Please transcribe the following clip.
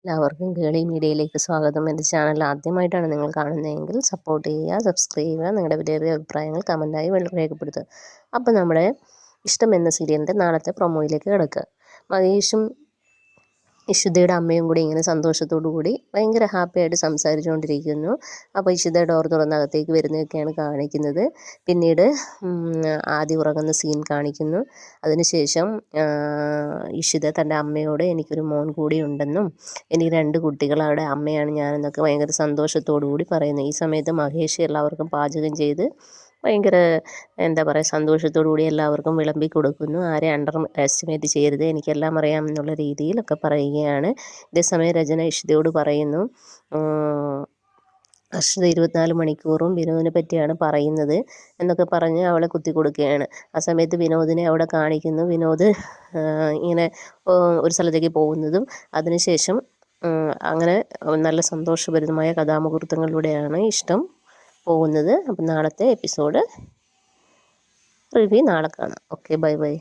എല്ലാവർക്കും കേളി മീഡിയയിലേക്ക് സ്വാഗതം. എൻ്റെ ചാനൽ ആദ്യമായിട്ടാണ് നിങ്ങൾ കാണുന്നതെങ്കിൽ സപ്പോർട്ട് ചെയ്യുക, സബ്സ്ക്രൈബ് ചെയ്യുക, നിങ്ങളുടെ വിലയേറിയ അഭിപ്രായങ്ങൾ കമൻറ്റായി രേഖപ്പെടുത്തുക. അപ്പോൾ നമ്മുടെ ഇഷ്ടം എന്ന സീരിയലിൻ്റെ നാളത്തെ പ്രൊമോയിലേക്ക് കിടക്കുക. മഹേഷും ഇഷിതയുടെ അമ്മയും കൂടി ഇങ്ങനെ സന്തോഷത്തോടു കൂടി ഭയങ്കര ഹാപ്പിയായിട്ട് സംസാരിച്ചുകൊണ്ടിരിക്കുന്നു. അപ്പോൾ ഇഷിത ഡോർ തുറന്ന് അകത്തേക്ക് വരുന്നതൊക്കെയാണ് കാണിക്കുന്നത്. പിന്നീട് ആദി ഉറങ്ങുന്ന സീൻ കാണിക്കുന്നു. അതിനുശേഷം ഇഷിത തൻ്റെ അമ്മയോട് എനിക്കൊരു മോൻ കൂടി ഉണ്ടെന്നും എനിക്ക് 2 കുട്ടികളുടെ അമ്മയാണ് ഞാനെന്നൊക്കെ ഭയങ്കര സന്തോഷത്തോടു കൂടി പറയുന്നു. ഈ സമയത്ത് മഹേഷ് എല്ലാവർക്കും പാചകം ചെയ്ത് ഭയങ്കര എന്താ പറയുക സന്തോഷത്തോടു കൂടി എല്ലാവർക്കും വിളമ്പി കൊടുക്കുന്നു. ആരെ അണ്ടർ എസ്റ്റിമേറ്റ് ചെയ്യരുത്, എനിക്കെല്ലാം അറിയാം എന്നുള്ള രീതിയിലൊക്കെ പറയുകയാണ്. ഇതേസമയം രചന ഇഷിതയോട് പറയുന്നു, അർഷിത 24 മണിക്കൂറും വിനോദിനെ പറ്റിയാണ് പറയുന്നത് എന്നൊക്കെ പറഞ്ഞ് അവളെ കുത്തി കൊടുക്കുകയാണ്. ആ സമയത്ത് വിനോദിനെ അവിടെ കാണിക്കുന്നു. വിനോദ് ഇങ്ങനെ ഒരു സ്ഥലത്തേക്ക് പോകുന്നതും അതിനുശേഷം അങ്ങനെ നല്ല സന്തോഷഭരിതമായ കഥാമുഹൂർത്തങ്ങളിലൂടെയാണ് ഇഷ്ടം പോകുന്നത്. അപ്പം നാളത്തെ എപ്പിസോഡ് റിവ്യൂ നാളെ കാണാം. Okay, bye bye.